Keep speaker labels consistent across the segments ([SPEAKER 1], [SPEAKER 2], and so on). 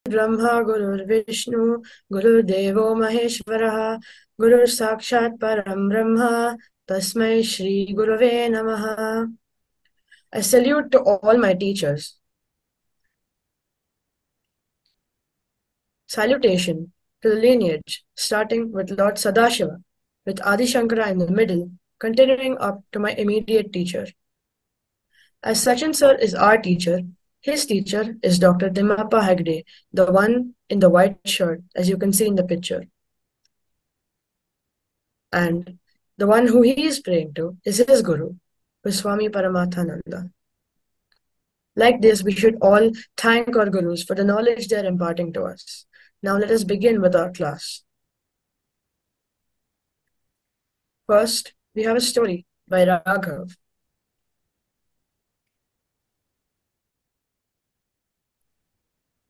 [SPEAKER 1] Brahma Gurur Vishnu Gurur Devo Maheshwaraha Gurur Sakshat Param Brahma Tasmai Shri Gurave Namaha. I salute to all my teachers. Salutation to the lineage, starting with Lord Sadashiva, with Adi Shankara in the middle, continuing up to my immediate teacher. As Sachin sir is our teacher, his teacher is Dr. Dimappa Hegde, the one in the white shirt, as you can see in the picture. And the one who he is praying to is his guru, Swami Paramathananda. Like this, we should all thank our gurus for the knowledge they are imparting to us. Now let us begin with our class. First, we have a story by Raghav.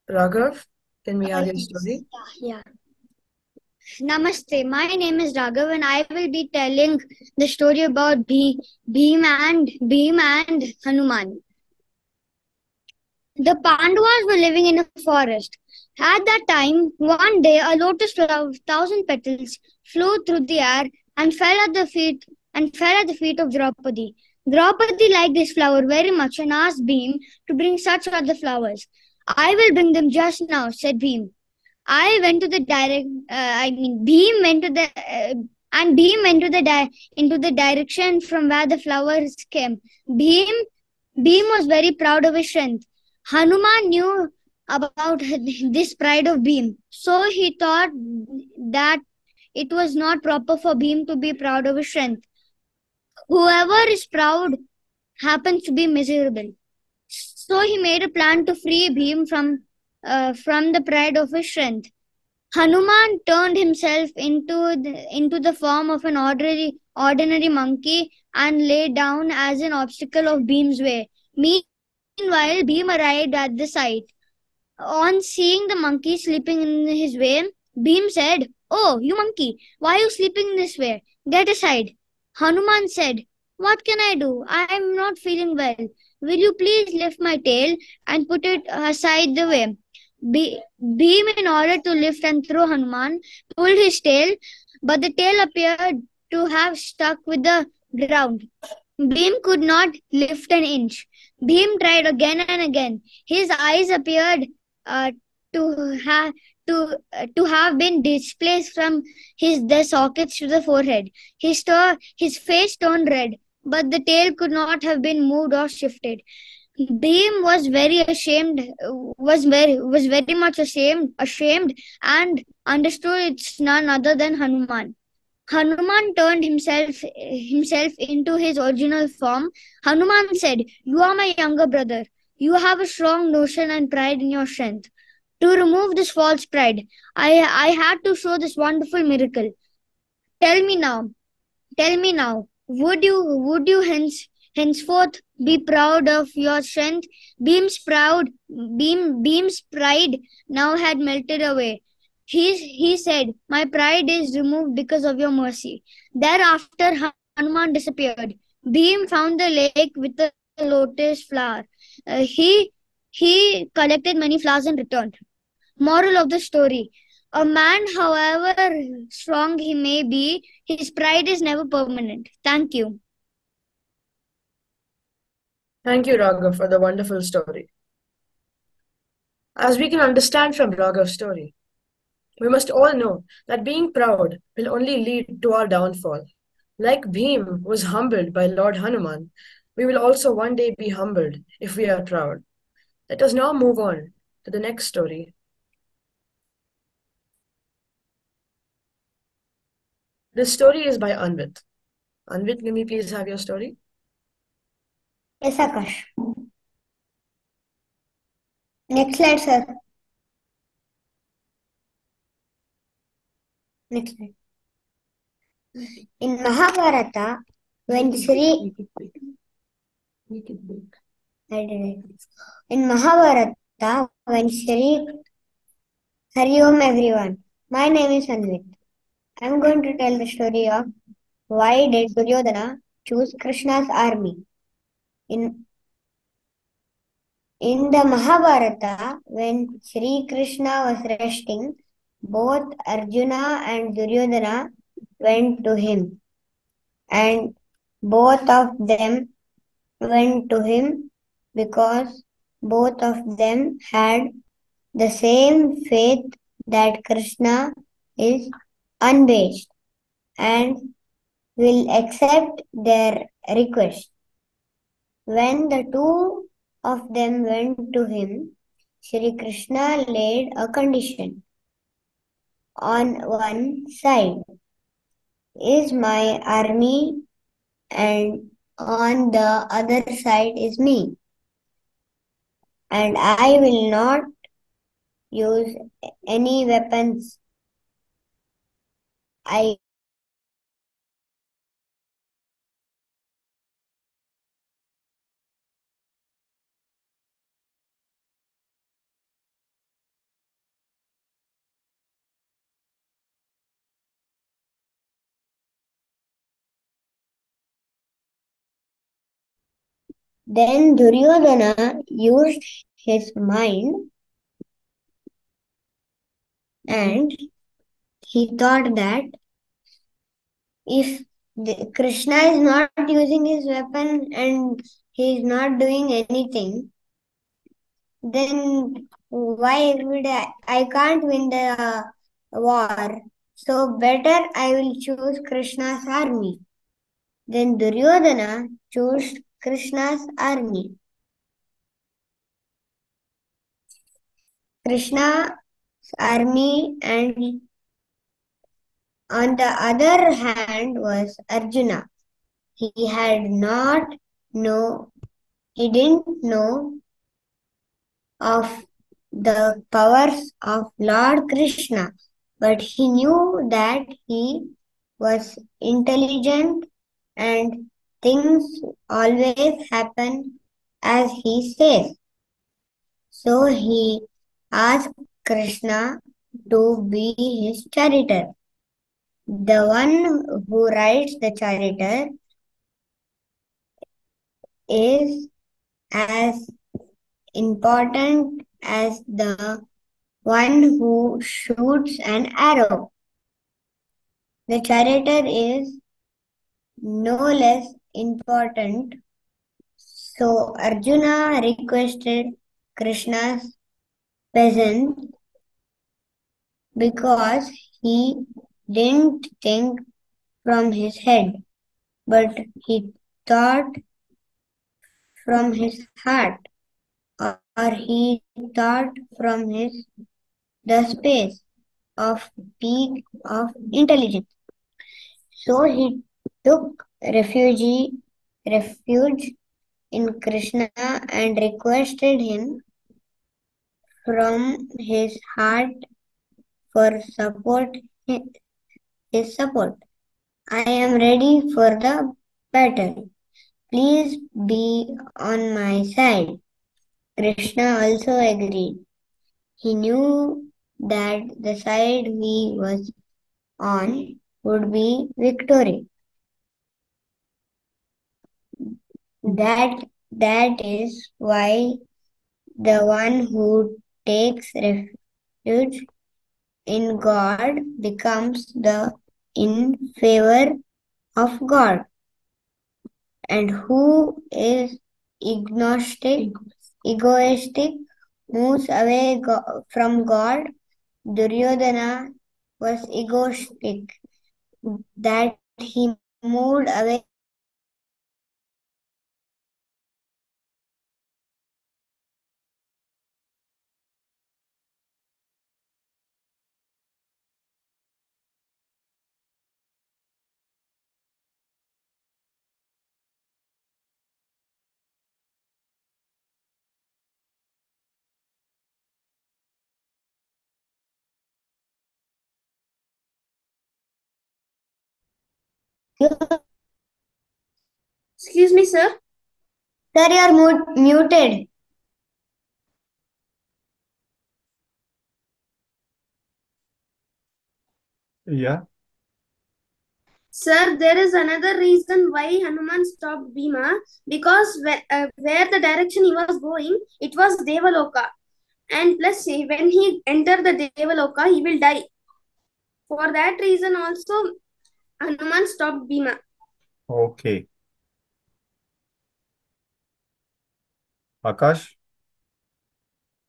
[SPEAKER 1] Raghav, can we have your story?
[SPEAKER 2] Yeah. Namaste. My name is Raghav, and I will be telling the story about Bhim and Hanuman. The Pandavas were living in a forest. At that time, one day, a lotus flower of 1,000 petals flew through the air and fell at the feet of Draupadi. Draupadi liked this flower very much and asked Bhim to bring such other flowers. I will bring them just now, said Bhim. I went to the direct. I mean, Bhim went to the and Bhim went to into the direction from where the flowers came. Bhim Bhim was very proud of his strength. Hanuman knew about this pride of Bhim, so he thought that it was not proper for Bhim to be proud of his strength. Whoever is proud happens to be miserable. So he made a plan to free Bhim from the pride of his strength. Hanuman turned himself into the form of an ordinary monkey and lay down as an obstacle of Bhim's way. Meanwhile, Bhim arrived at the site. On seeing the monkey sleeping in his way, Bhim said, "Oh, you monkey, why are you sleeping this way? Get aside." Hanuman said, "What can I do? I am not feeling well. Will you please lift my tail and put it aside the way?" Bhim, in order to lift and throw Hanuman, pulled his tail, but the tail appeared to have stuck with the ground. Bhim could not lift an inch. Bhim tried again and again. His eyes appeared uh, to have to have been displaced from the sockets to the forehead. His face turned red, but the tail could not have been moved or shifted. Bhim was very much ashamed, and understood it's none other than Hanuman. Hanuman turned himself into his original form. Hanuman said, "You are my younger brother. You have a strong notion and pride in your strength. To remove this false pride, I had to show this wonderful miracle. Tell me now, would you henceforth be proud of your strength?" Bhim's pride now had melted away. He said, "My pride is removed because of your mercy." Thereafter, Hanuman disappeared. Bhim found the lake with the lotus flower. He collected many flowers and returned. Moral of the story: a man, however strong he may be, his pride is never permanent. Thank you.
[SPEAKER 1] Thank you, Raghav, for the wonderful story. As we can understand from Raghav's story, we must all know that being proud will only lead to our downfall. Like Bhim was humbled by Lord Hanuman, we will also one day be humbled if we are proud. Let us now move on to the next story. This story is by Anvit. Anvit, can we please have your story?
[SPEAKER 3] Yes, Akash. Next slide, sir. Next slide. In Mahabharata, when Sri in Mahabharata, when Sri Hari Om everyone. My name is Anvit. I am going to tell the story of why did Duryodhana choose Krishna's army. In In the Mahabharata, when Sri Krishna was resting, both Arjuna and Duryodhana went to him, and both of them went to him because both of them had the same faith that Krishna is unbased and will accept their request. When the two of them went to him, Sri Krishna laid a condition. On one side is my army, and on the other side is me, and I will not use any weapons. I Then Duryodhana used his mind and he thought that if Krishna is not using his weapon and he is not doing anything, then why would I can't win the war. So better I will choose Krishna's army. Then Duryodhana chose Krishna's army. Krishna's army, and on the other hand was Arjuna. He had not know he didn't know of the powers of Lord Krishna, but he knew that he was intelligent and things always happen as he says. So he asked Krishna to be his charioteer. The one who rides the charioteer is as important as the one who shoots an arrow. The charioteer is no less important. So Arjuna requested Krishna's presence because he didn't think from his head, but he thought from his heart, or he thought from the space of peak of intelligence. So he took refuge in Krishna and requested him from his heart for his support. I am ready for the battle. Please be on my side. Krishna also agreed. He knew that the side he was on would be victory. That is why the one who takes refuge in God becomes the in favor of God, and who is egoistic moves away from God. Duryodhana was egoistic, that he moved away from God.
[SPEAKER 4] Excuse me, sir.
[SPEAKER 3] Sir, you are muted.
[SPEAKER 5] Yeah.
[SPEAKER 4] Sir, there is another reason why Hanuman stopped Bhima, because where the direction he was going, it was Devaloka. And plus, when he enter the Devaloka, he will die. For that reason also, Hanuman stopped Bhima.
[SPEAKER 5] Okay. Akash?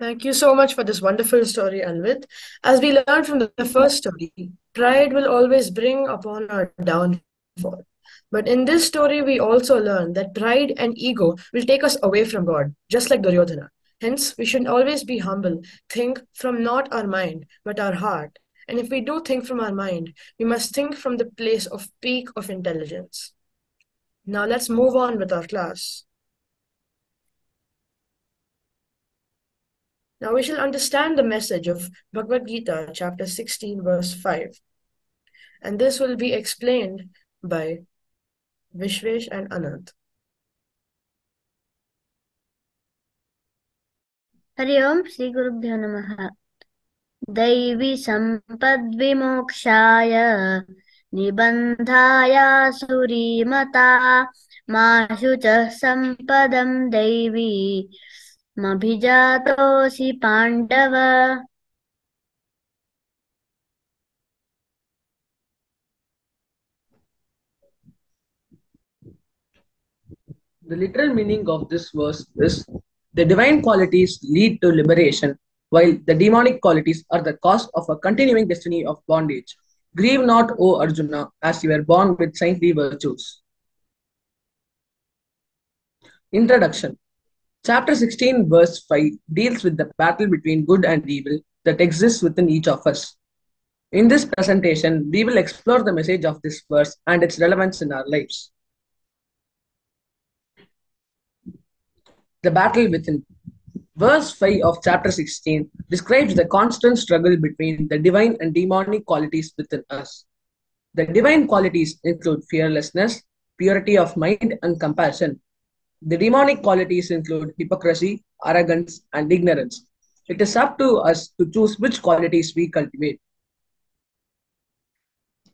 [SPEAKER 1] Thank you so much for this wonderful story, Anvit. As we learned from the first story, pride will always bring upon our downfall. But in this story, we also learn that pride and ego will take us away from God, just like Duryodhana. Hence, we should always be humble, think from not our mind, but our heart. And if we do think from our mind, we must think from the place of peak of intelligence. Now let's move on with our class. Now we shall understand the message of Bhagavad Gita, chapter 16, verse 5. And this will be explained by Vishwesh and Anant.
[SPEAKER 3] Hari ओम श्री गुरुभ्यो नमः दैवी सम्पद्विमोक्षाय निबन्धाय सुरीमता माशु च सम्पदं दैवी मभिजातोऽसि Pandava.
[SPEAKER 6] The literal meaning of this verse is the divine qualities lead to liberation, while the demonic qualities are the cause of a continuing destiny of bondage. Grieve not, O Arjuna, as you were born with saintly virtues. Introduction. Chapter 16, verse 5 deals with the battle between good and evil that exists within each of us. In this presentation, we will explore the message of this verse and its relevance in our lives. The battle within. Verse 5 of chapter 16 describes the constant struggle between the divine and demonic qualities within us. The divine qualities include fearlessness, purity of mind, and compassion. The demonic qualities include hypocrisy, arrogance, and ignorance. It is up to us to choose which qualities we cultivate.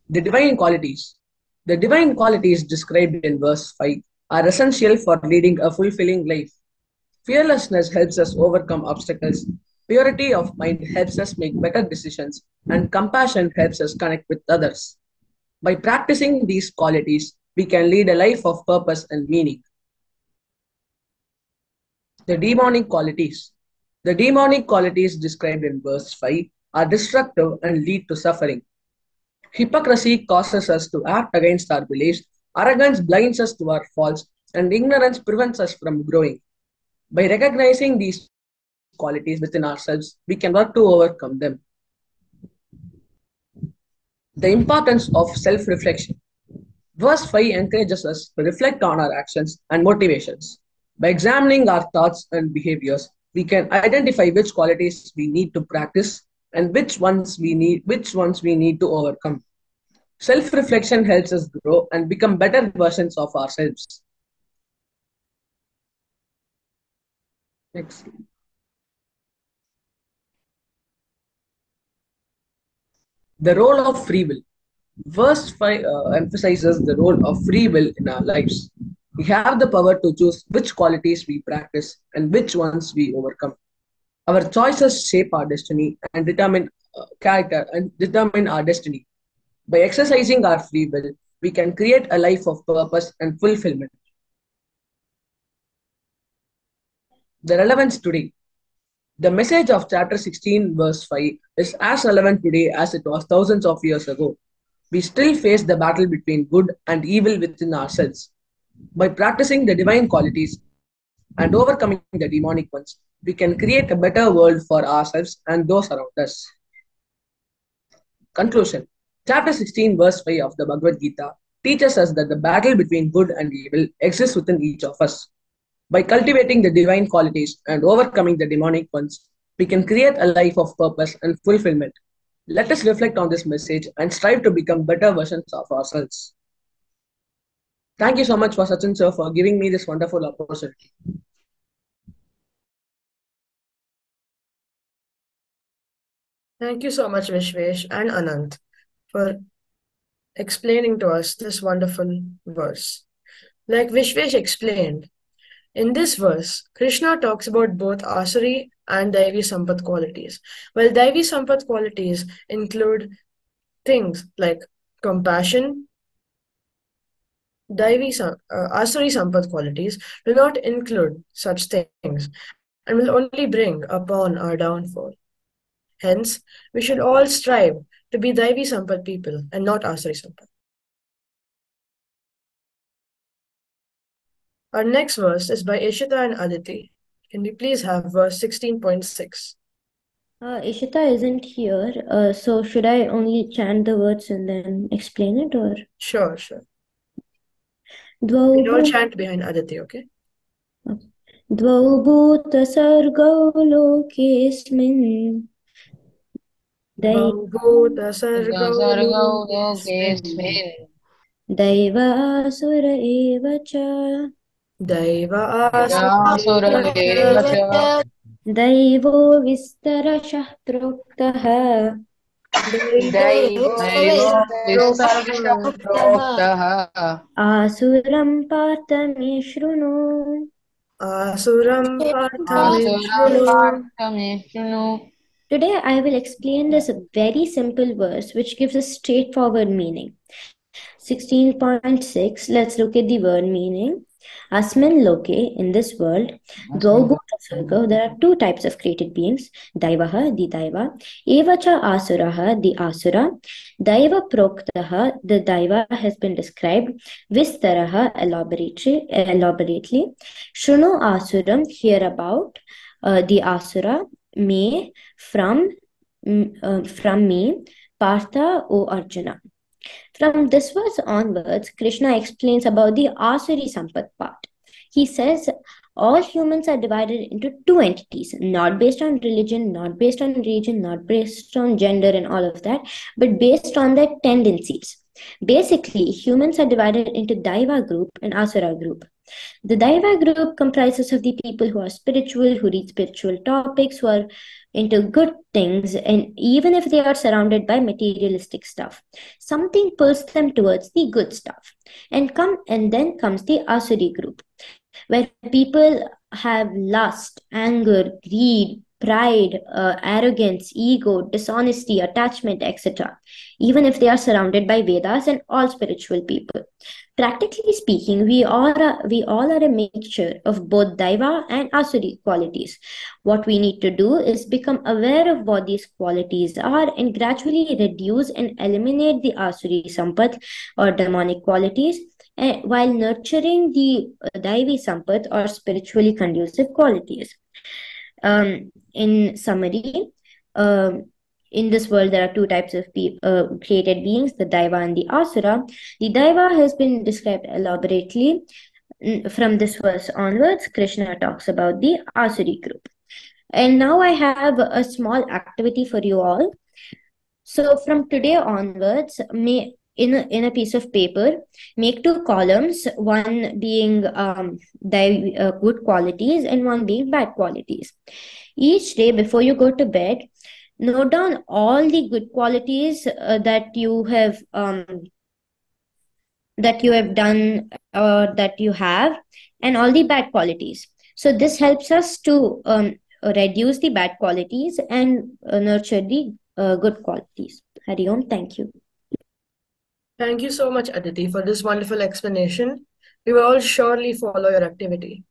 [SPEAKER 6] The divine qualities. The divine qualities described in verse 5 are essential for leading a fulfilling life. Fearlessness helps us overcome obstacles. Purity of mind helps us make better decisions, and compassion helps us connect with others. By practicing these qualities, we can lead a life of purpose and meaning. The demonic qualities. The demonic qualities described in verse 5 are destructive and lead to suffering. Hypocrisy causes us to act against our beliefs, arrogance blinds us to our faults, and ignorance prevents us from growing. By recognizing these qualities within ourselves, we can work to overcome them. The importance of self reflection. Verse 5 encourages us to reflect on our actions and motivations. By examining our thoughts and behaviors, we can identify which qualities we need to practice and which ones we need to overcome. Self reflection helps us grow and become better versions of ourselves. Next. The role of free will. Verse 5 emphasizes the role of free will in our lives. We have the power to choose which qualities we practice and which ones we overcome. Our choices shape our destiny and determine character and determine our destiny. By exercising our free will, we can create a life of purpose and fulfillment. The relevance today. The message of chapter 16, verse 5 is as relevant today as it was thousands of years ago. We still face the battle between good and evil within ourselves. By practicing the divine qualities and overcoming the demonic ones, we can create a better world for ourselves and those around us. Conclusion. Chapter 16, verse 5 of the Bhagavad Gita teaches us that the battle between good and evil exists within each of us. By cultivating the divine qualities and overcoming the demonic ones, we can create a life of purpose and fulfillment. Let us reflect on this message and strive to become better versions of ourselves. Thank you so much for Sachin sir for giving me this wonderful opportunity.
[SPEAKER 1] Thank you so much, Vishwesh and Anant, for explaining to us this wonderful verse. Like Vishvesh explained, in this verse, Krishna talks about both Asuri and Daivi Sampat qualities. While Daivi Sampat qualities include things like compassion, Asuri Sampat qualities do not include such things and will only bring upon our downfall. Hence, we should all strive to be Daivi Sampat people and not Asuri Sampat. Our next verse is by Ishita and Aditi. Can we please have verse 16.6?
[SPEAKER 5] Ishita isn't here, so should I only chant the words and then explain it, or?
[SPEAKER 1] Sure, sure.
[SPEAKER 5] द्वौ
[SPEAKER 1] We'll all
[SPEAKER 5] भू-
[SPEAKER 1] chant behind Aditi, okay?
[SPEAKER 5] द्वौ भूतसर्गौ लोकेऽस्मिन्
[SPEAKER 1] Bhutasargau
[SPEAKER 7] सर्गौ
[SPEAKER 1] lokesmin
[SPEAKER 7] लोकेऽस्मिन्
[SPEAKER 5] दैवासुर एव च
[SPEAKER 1] Daiva
[SPEAKER 7] दैवासुर एव च
[SPEAKER 5] दैवो विस्तरशः प्रोक्तः
[SPEAKER 7] दैवो विस्तरशः प्रोक्तः
[SPEAKER 5] आसुरं पार्थ मे शृणु
[SPEAKER 1] Asuram
[SPEAKER 7] आसुरं
[SPEAKER 1] parthameshvanu.
[SPEAKER 7] पार्थ मे शृणु.
[SPEAKER 5] Today I will explain this very simple verse which gives a straightforward meaning. 16.6, let's look at the word meaning. Asmin loke, in this world, dvau bhutasarga, there are two types of created beings, daivaha, the daiva, evacha asuraha, the asura, daiva proktaha, the daiva has been described, vistaraha, elaborately, shruno asuram, hear about, the asura, me, from me, partha, O Arjuna. From this verse onwards, Krishna explains about the Asuri Sampat part. He says all humans are divided into two entities, not based on religion, not based on region, not based on gender and all of that, but based on their tendencies. Basically, humans are divided into Daiva group and Asura group. The Daiva group comprises of the people who are spiritual, who read spiritual topics, who are into good things, and even if they are surrounded by materialistic stuff, something pulls them towards the good stuff. And then comes the Asuri group, where people have lust, anger, greed, pride, arrogance, ego, dishonesty, attachment, etc., even if they are surrounded by Vedas and all spiritual people. Practically speaking, we all are a mixture of both Daiva and Asuri qualities. What we need to do is become aware of what these qualities are and gradually reduce and eliminate the Asuri Sampat or demonic qualities, while nurturing the Daivi Sampat or spiritually conducive qualities. In summary, in this world, there are two types of created beings, the Daiva and the Asura. The Daiva has been described elaborately. From this verse onwards, Krishna talks about the Asuri group. And now I have a small activity for you all. So from today onwards, in a piece of paper, make two columns, one being good qualities and one being bad qualities. Each day before you go to bed, note down all the good qualities that you have done or that you have, and all the bad qualities. So this helps us to reduce the bad qualities and nurture the good qualities. Hari Om, thank you.
[SPEAKER 1] Thank you so much, Aditi, for this wonderful explanation. We will all surely follow your activity.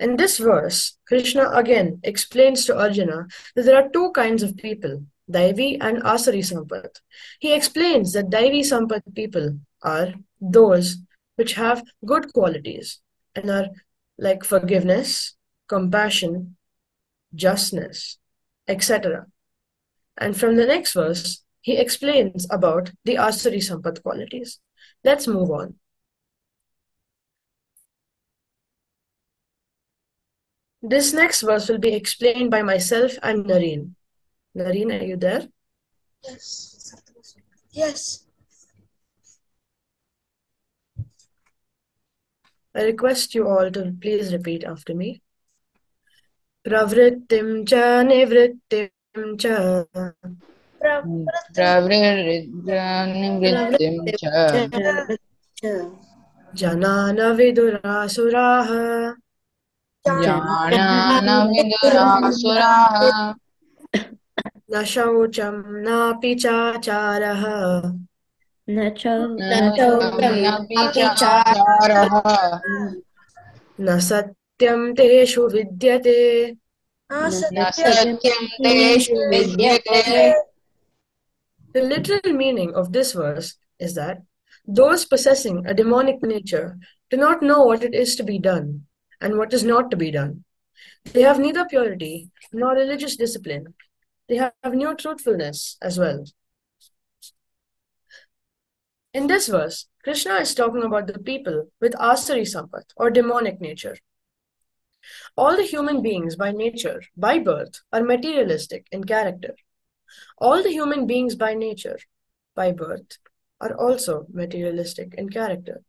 [SPEAKER 1] In this verse, Krishna again explains to Arjuna that there are two kinds of people, Daivi and Asuri Sampat. He explains that Daivi Sampat people are those which have good qualities and are like forgiveness, compassion, justness, etc. And from the next verse, he explains about the Asuri Sampat qualities. Let's move on. This next verse will be explained by myself and Nareen. Nareen, are you there?
[SPEAKER 8] Yes. Yes.
[SPEAKER 1] I request you all to please repeat after me. Pravrittim cha nivrittim cha
[SPEAKER 7] प्रवृत्तिं च
[SPEAKER 1] जनान विदुरासुराः
[SPEAKER 7] ज्ञानान विदुरासुराः
[SPEAKER 1] न शौचं नापि चाचारः
[SPEAKER 5] न च
[SPEAKER 7] न शौचमपि चाचारः
[SPEAKER 1] न सत्यं तेषु विद्यते
[SPEAKER 7] न सत्यं तेषु विद्यते
[SPEAKER 1] The literal meaning of this verse is that those possessing a demonic nature do not know what it is to be done and what is not to be done. They have neither purity nor religious discipline. They have no truthfulness as well. In this verse, Krishna is talking about the people with asuri sampat or demonic nature. All the human beings by nature, by birth, are materialistic in character. All the human beings by nature, by birth, are also materialistic in character.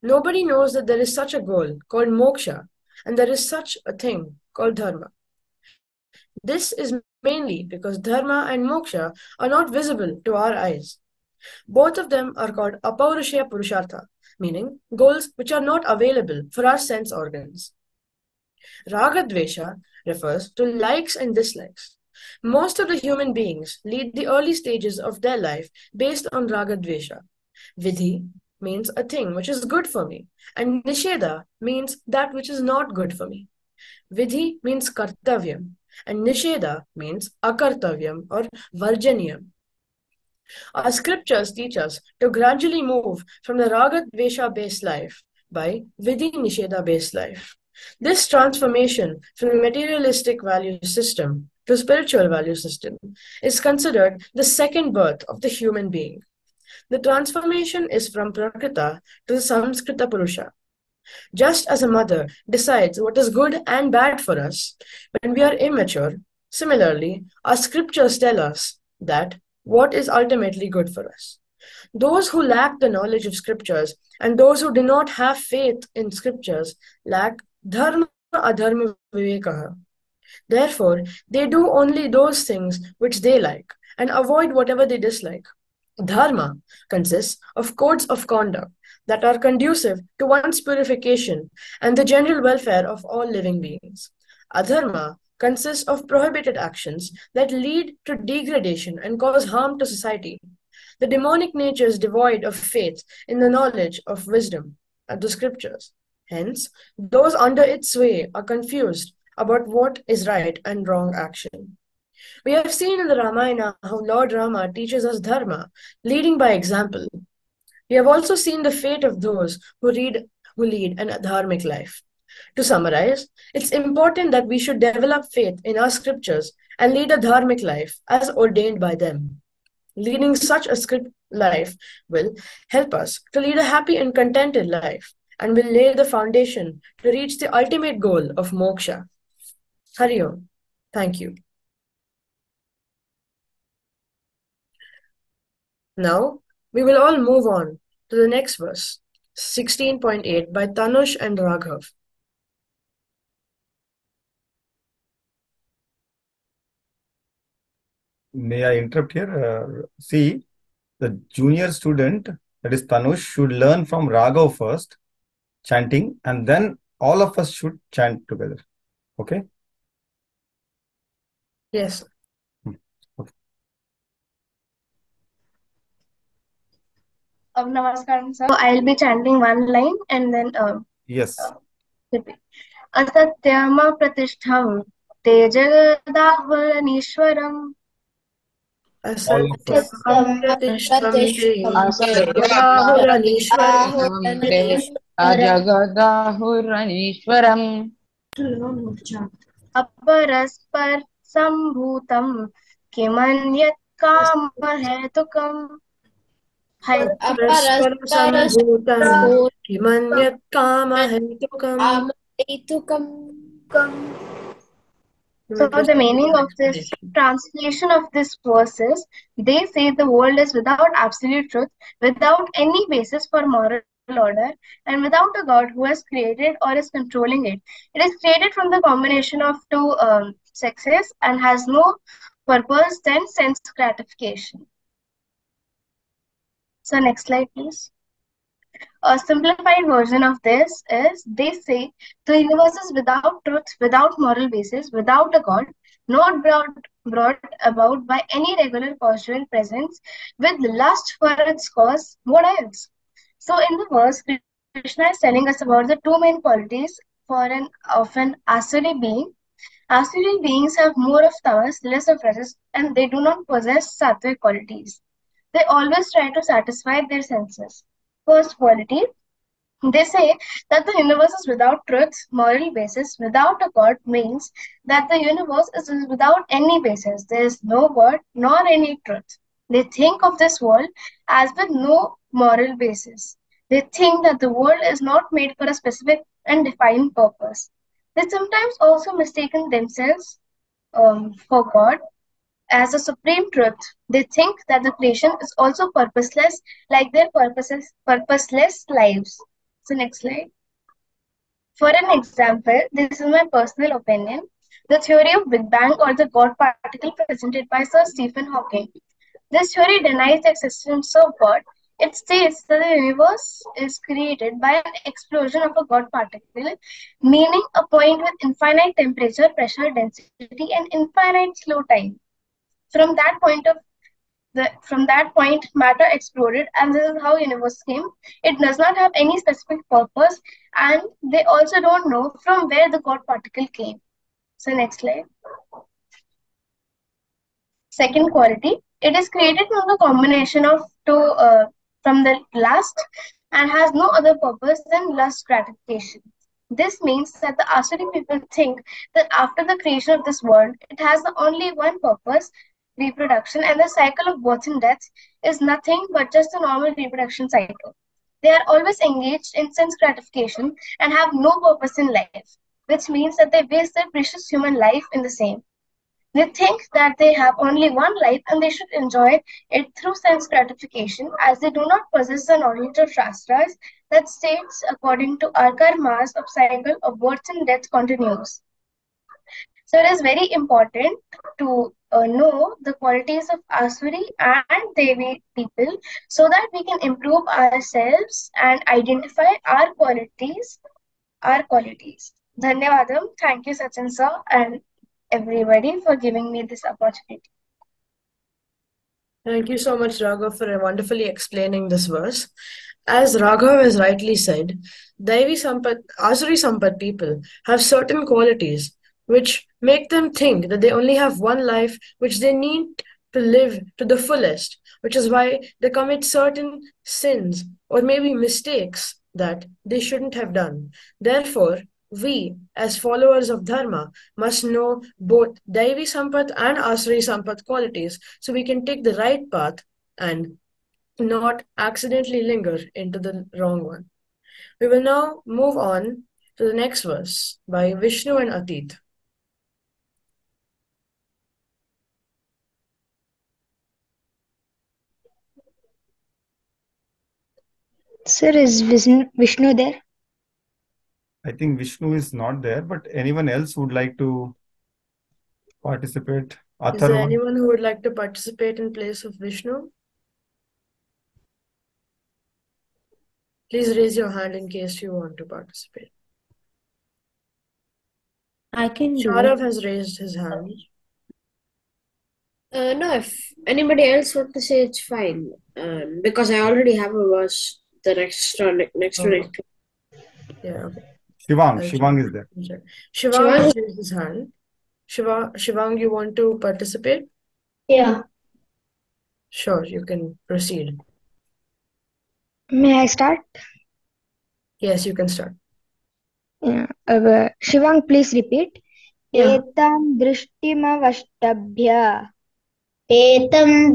[SPEAKER 1] Nobody knows that there is such a goal called moksha and there is such a thing called dharma. This is mainly because dharma and moksha are not visible to our eyes. Both of them are called apaurushaya purushartha, meaning goals which are not available for our sense organs. Ragadvesha refers to likes and dislikes. Most of the human beings lead the early stages of their life based on Ragadvesha. Vidhi means a thing which is good for me, and Nisheda means that which is not good for me. Vidhi means kartavyam, and Nisheda means akartavyam or varjaniyam. Our scriptures teach us to gradually move from the Raga Dvesha based life by Vidhi Nisheda based life. This transformation from the materialistic value system to spiritual value system is considered the second birth of the human being. The transformation is from Prakrita to the Samskrita Purusha. Just as a mother decides what is good and bad for us when we are immature, similarly, our scriptures tell us that what is ultimately good for us. Those who lack the knowledge of scriptures and those who do not have faith in scriptures lack dharma adharma vivekaha. Therefore, they do only those things which they like and avoid whatever they dislike. Dharma consists of codes of conduct that are conducive to one's purification and the general welfare of all living beings. Adharma consists of prohibited actions that lead to degradation and cause harm to society. The demonic nature is devoid of faith in the knowledge of wisdom and the scriptures. Hence, those under its sway are confused about what is right and wrong action. We have seen in the Ramayana how Lord Rama teaches us dharma, leading by example. We have also seen the fate of those who lead an adharmic life. To summarize, it's important that we should develop faith in our scriptures and lead a dharmic life as ordained by them. Leading such a script life will help us to lead a happy and contented life and will lay the foundation to reach the ultimate goal of moksha. Hari Om. Thank you. Now, we will all move on to the next verse, 16.8 by Tanush and Raghav.
[SPEAKER 9] May I interrupt here? See, the junior student, that is Tanush, should learn from Raghav first, chanting, and then all of us should chant together. Okay?
[SPEAKER 1] Yes.
[SPEAKER 9] Okay.
[SPEAKER 4] Namaskaram, sir. So I'll be chanting one line and then
[SPEAKER 9] Yes.
[SPEAKER 4] repeat. Asatyama pratishtham te jagadahuranishwaram.
[SPEAKER 9] All of us.
[SPEAKER 1] Asatyam pratishtam te jagadahuranishwaram.
[SPEAKER 7] अजगदाहुरनीश्वरम्
[SPEAKER 4] अपरस्पर सम्भूतं किमन्यत् कामहेतुकम्
[SPEAKER 1] Parasparam sambhutam kimanyat kamahentukam.
[SPEAKER 4] So the meaning of this translation of this verse is, they say the world is without absolute truth, without any basis for moral order, and without a God who has created or is controlling it. It is created from the combination of two sexes and has no purpose than sense gratification. So next slide, please. A simplified version of this is they say the universe is without truth, without moral basis, without a God, not brought about by any regular causal presence, with lust for its cause. What else? So in the verse, Krishna is telling us about the two main qualities of an asuri being. Asuri beings have more of tamas, less of rajas, and they do not possess sattvic qualities. They always try to satisfy their senses. First quality, they say that the universe is without truth, moral basis, without a God means that the universe is without any basis. There is no God nor any truth. They think of this world as with no moral basis. They think that the world is not made for a specific and defined purpose. They sometimes also mistaken themselves for God as a supreme truth. They think that the creation is also purposeless, like their purposeless lives. So next slide. For an example, this is my personal opinion. The theory of Big Bang or the God particle presented by Sir Stephen Hawking. This theory denies the existence of God. It states that the universe is created by an explosion of a God particle, meaning a point with infinite temperature, pressure, density, and infinite slow time. From that point of from that point, matter exploded, and this is how universe came. It does not have any specific purpose, and they also don't know from where the God particle came. So next slide. Second quality, it is created from the combination of from the lust and has no other purpose than lust gratification. This means that the Asuri people think that after the creation of this world, it has only one purpose, reproduction, and the cycle of birth and death is nothing but just a normal reproduction cycle. They are always engaged in sense gratification and have no purpose in life, which means that they waste their precious human life in the same. They think that they have only one life and they should enjoy it through sense gratification, as they do not possess the knowledge of Shastras that states according to our karmas of cycle of birth and death continues. So it is very important to know the qualities of Asuri and Devi people so that we can improve ourselves and identify our qualities. Dhanyavadam. Thank you, Sachin sir, and everybody for giving me this opportunity.
[SPEAKER 1] Thank you so much, Raghav, for wonderfully explaining this verse. As Raghav has rightly said, Asuri Sampat people have certain qualities which make them think that they only have one life which they need to live to the fullest, which is why they commit certain sins or maybe mistakes that they shouldn't have done. Therefore, we, as followers of Dharma, must know both Daivi Sampat and Asuri Sampat qualities so we can take the right path and not accidentally linger into the wrong one. We will now move on to the next verse by Vishnu and Atit.
[SPEAKER 2] Sir, is Vishnu there?
[SPEAKER 9] I think Vishnu is not there, but anyone else would like to participate?
[SPEAKER 1] Is there
[SPEAKER 9] Atharva?
[SPEAKER 1] anyone who would like to participate in place of Vishnu? Please raise your hand in case you want to participate.
[SPEAKER 5] I can do
[SPEAKER 1] Sharav
[SPEAKER 5] it.
[SPEAKER 1] has raised his hand.
[SPEAKER 8] No, if anybody else wants to say, it's fine. Because I already have a verse. The next
[SPEAKER 1] Oh.
[SPEAKER 8] next.
[SPEAKER 1] Yeah, okay.
[SPEAKER 9] Shivang is there.
[SPEAKER 1] Shivang has raised his hand. Shivang, you want to participate?
[SPEAKER 3] Yeah.
[SPEAKER 1] Sure, you can proceed.
[SPEAKER 2] May I start?
[SPEAKER 1] Yes, you can start.
[SPEAKER 2] Yeah. Shivang, please repeat.
[SPEAKER 3] Yeah.
[SPEAKER 2] Etam drishtimavashtabhya.
[SPEAKER 3] Etam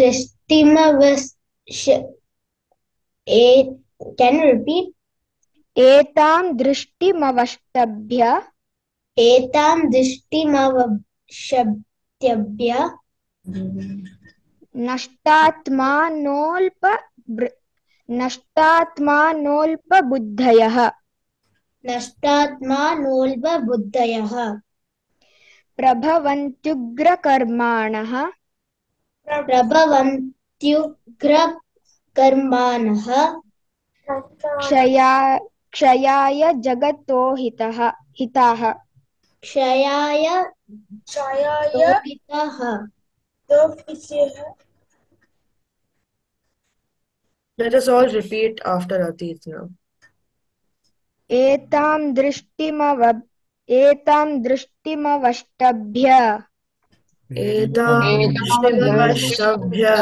[SPEAKER 3] can you repeat?
[SPEAKER 2] Etam drishtimavashtabhya.
[SPEAKER 3] Etam dishtimavashabhyabhya.
[SPEAKER 2] Nashtatmanolpa
[SPEAKER 3] Nashtatmanolpa buddhayah.
[SPEAKER 2] Prabhavantyugrakarmanah.
[SPEAKER 3] प्रभवन्त्युग्रकर्माणः
[SPEAKER 2] क्षयाय जगतो हिताः
[SPEAKER 3] क्षयाय दोहितः
[SPEAKER 1] Let us all repeat after Atit now.
[SPEAKER 2] एतां दृष्टिमवष्टभ्य
[SPEAKER 1] Edam Shivavashtabhya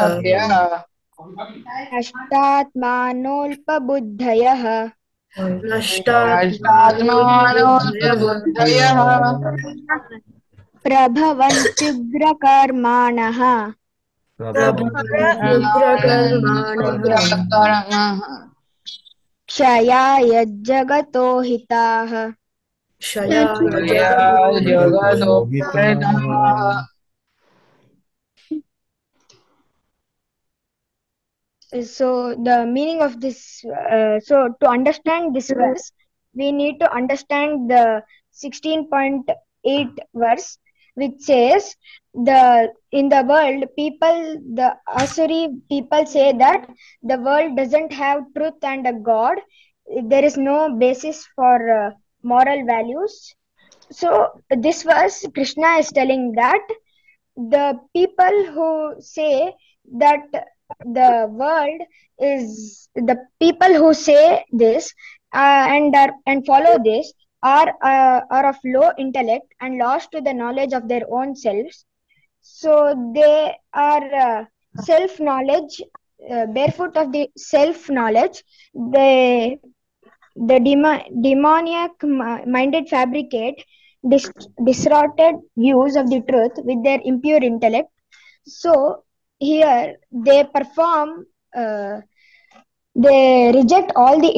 [SPEAKER 2] नष्टात्मानोऽल्पबुद्धयः
[SPEAKER 1] Nashtatmanulbudhayah
[SPEAKER 2] प्रभवन्त्युग्रकर्माणः
[SPEAKER 1] Prabhavantyugrakarmanah
[SPEAKER 2] क्षयाय जगतो हिताः
[SPEAKER 1] Shayaya Jagado
[SPEAKER 2] So the meaning of this, so to understand this verse, we need to understand the 16.8 verse, which says in the world the asuri people say that the world doesn't have truth and a god. There is no basis for moral values. So this verse, Krishna is telling that the people who say that the world is the people who say this and follow this are of low intellect and lost to the knowledge of their own selves. So they are self knowledge, barefoot of the self knowledge. The demoniac minded fabricate distorted views of the truth with their impure intellect. So here they perform, they reject all the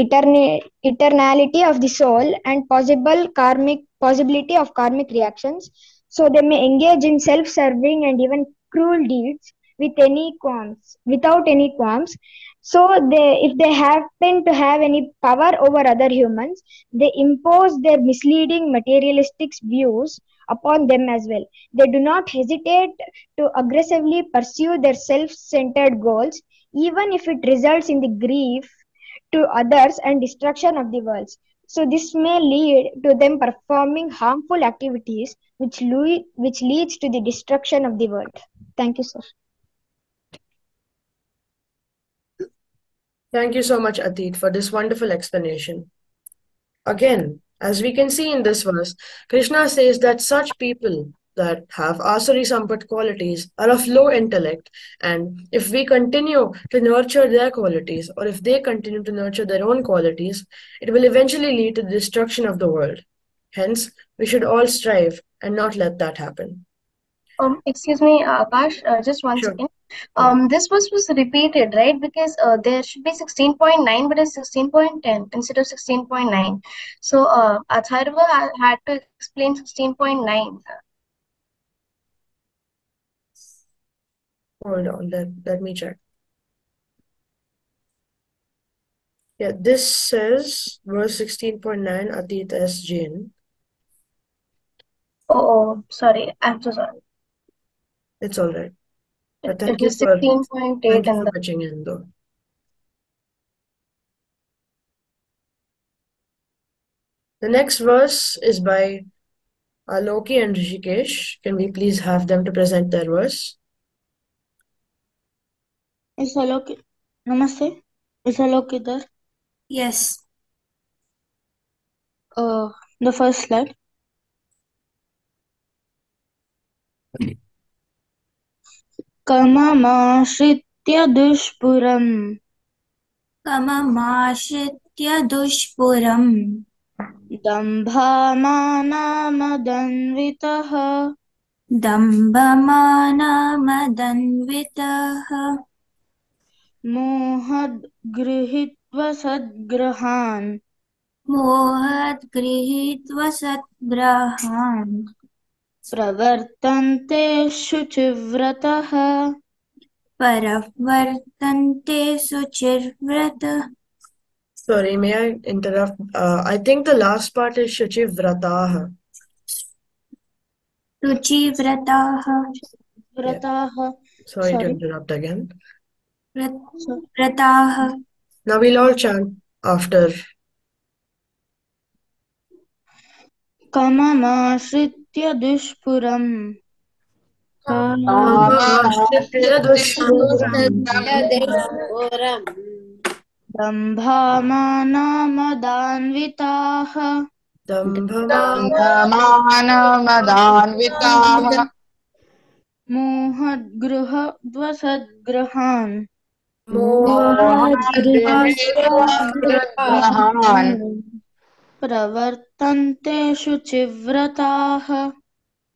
[SPEAKER 2] eternality of the soul and possibility of karmic reactions. So they may engage in self-serving and even cruel deeds without any qualms. So if they happen to have any power over other humans, they impose their misleading materialistic views upon them as well. They do not hesitate to aggressively pursue their self-centered goals, even if it results in the grief to others and destruction of the world. So this may lead to them performing harmful activities which leads to the destruction of the world. Thank you, sir.
[SPEAKER 1] Thank you so much, Atit, for this wonderful explanation. Again, as we can see in this verse, Krishna says that such people that have asuri sampat qualities are of low intellect, and if we continue to nurture their qualities, or if they continue to nurture their own qualities, it will eventually lead to the destruction of the world. Hence, we should all strive and not let that happen.
[SPEAKER 10] Excuse me, Akash, just one
[SPEAKER 1] Sure.
[SPEAKER 10] second. This was repeated, right? Because there should be 16.9, but it's 16.10 instead of 16.9. So Atharva had to explain 16.9.
[SPEAKER 1] Hold on, let me check. Yeah, this says verse 16.9, Atit S. Jain.
[SPEAKER 10] Oh, sorry. I'm so sorry.
[SPEAKER 1] It's all right. But
[SPEAKER 10] It
[SPEAKER 1] thank you
[SPEAKER 10] was
[SPEAKER 1] for
[SPEAKER 10] 16.8 in the
[SPEAKER 1] pitching in, though. The next verse is by Aloki and Rishikesh. Can we please have them to present their verse?
[SPEAKER 3] Is Alok? Namaste. Is Alok there?
[SPEAKER 11] Yes.
[SPEAKER 3] The first slide. Kamamaashritya dushpuram.
[SPEAKER 11] Kamamaashritya dushpuram.
[SPEAKER 3] Dambhamanamadhanvitah.
[SPEAKER 11] Dambhamanamadhanvitah.
[SPEAKER 3] Mohadgrihitva sadgrahan.
[SPEAKER 11] Mohadgrihitva sadgrahan.
[SPEAKER 3] Pravartante shuchivratah.
[SPEAKER 11] Paravartante suchirvrata.
[SPEAKER 1] Sorry, may I interrupt? I think the last part is Shuchivrataha.
[SPEAKER 11] Suchivrataha.
[SPEAKER 3] Vrataha.
[SPEAKER 1] Sorry to
[SPEAKER 10] Sorry.
[SPEAKER 1] interrupt again.
[SPEAKER 11] Prataha.
[SPEAKER 1] Now we'll all chant after.
[SPEAKER 12] Kamamaashritya dushpuram.
[SPEAKER 1] Kamamaashritya dushpuram.
[SPEAKER 12] दम्भामानमदान्विताः
[SPEAKER 7] दम्भमानमदान्विताः
[SPEAKER 12] मोहद्गृहद्वसद्गृहान्
[SPEAKER 7] मोहाद्गृहेष्वग्रहान्
[SPEAKER 12] प्रवर्तन्ते शुचिव्रताः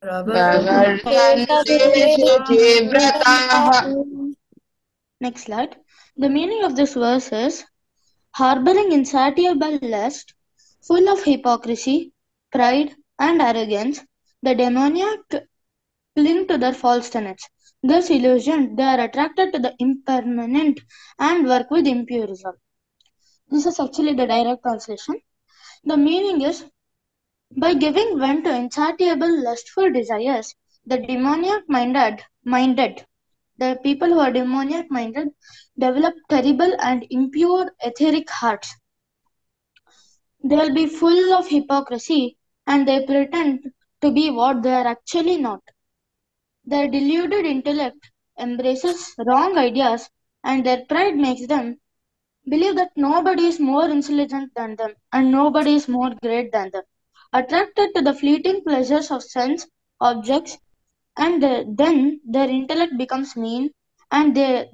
[SPEAKER 7] प्रवर्तन्ते शुचिव्रताः.
[SPEAKER 12] Next slide. The meaning of this verse is harboring insatiable lust, full of hypocrisy, pride, and arrogance, the demoniac cling to their false tenets. Thus illusioned, they are attracted to the impermanent and work with impurism. This is actually the direct translation. The meaning is by giving vent to insatiable lustful desires, the demoniac minded, the people who are demoniac minded develop terrible and impure etheric hearts. They will be full of hypocrisy and they pretend to be what they are actually not. Their deluded intellect embraces wrong ideas and their pride makes them believe that nobody is more intelligent than them and nobody is more great than them. Attracted to the fleeting pleasures of sense objects, and then their intellect becomes mean and their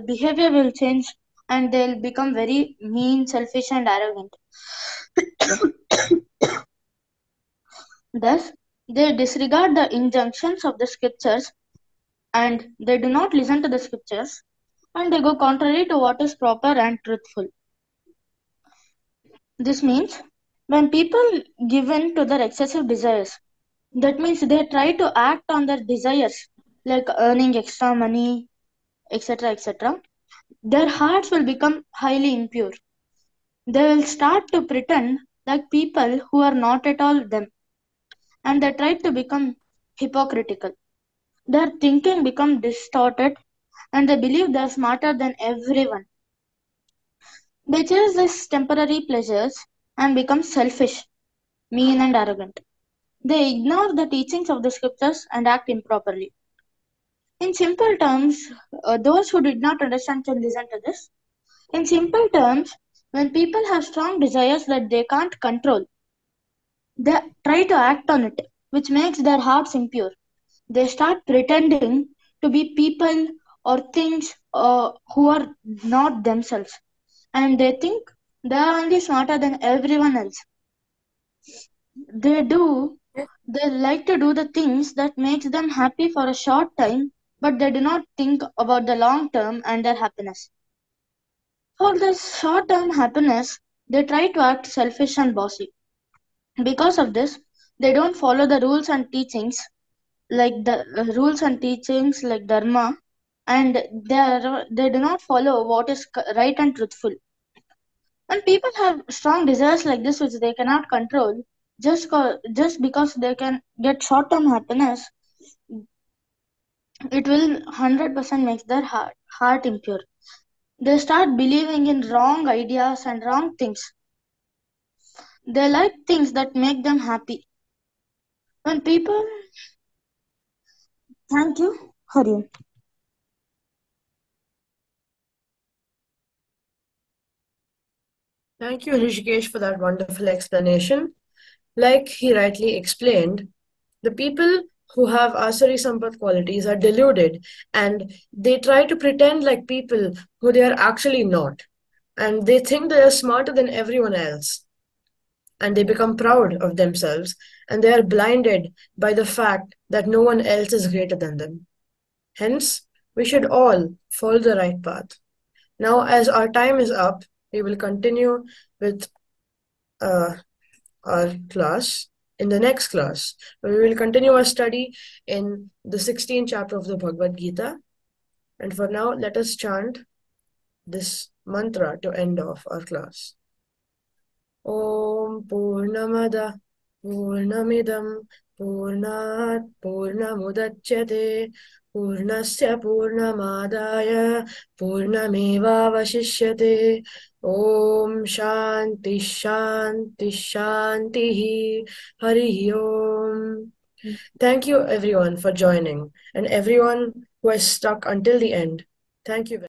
[SPEAKER 12] behavior will change and they'll become very mean, selfish, and arrogant. Thus, they disregard the injunctions of the scriptures and they do not listen to the scriptures and they go contrary to what is proper and truthful. This means when people give in to their excessive desires, that means they try to act on their desires like earning extra money, etc., etc., their hearts will become highly impure. They will start to pretend like people who are not at all them, and they try to become hypocritical. Their thinking becomes distorted, and they believe they are smarter than everyone. They chase these temporary pleasures and become selfish, mean, and arrogant. They ignore the teachings of the scriptures and act improperly. In simple terms, those who did not understand can listen to this. In simple terms, when people have strong desires that they can't control, they try to act on it, which makes their hearts impure. They start pretending to be people or things who are not themselves, and they think they are only smarter than everyone else. They like to do the things that makes them happy for a short time, but they do not think about the long term and their happiness. For this short-term happiness, they try to act selfish and bossy. Because of this, they don't follow the rules and teachings like dharma, and they do not follow what is right and truthful. When people have strong desires like this which they cannot control, just because they can get short-term happiness, it will 100% make their heart impure. They start believing in wrong ideas and wrong things. They like things that make them happy. When people... Thank you, Hari.
[SPEAKER 1] Thank you, Rishikesh, for that wonderful explanation. Like he rightly explained, the people who have asuri sampat qualities are deluded and they try to pretend like people who they are actually not. And they think they are smarter than everyone else. And they become proud of themselves and they are blinded by the fact that no one else is greater than them. Hence, we should all follow the right path. Now, as our time is up, we will continue with our class in the next class. We will continue our study in the 16th chapter of the Bhagavad Gita. And for now, let us chant this mantra to end off our class. Om Purnamada Purnamidam पूर्णात् पूर्णमुदच्यते पूर्णस्य पूर्णमादाय पूर्णमेवावशिष्यते ॐ शान्ति शान्ति शान्तिः हरिः ओम्. Thank you everyone for joining and everyone who has stuck until the end. Thank you.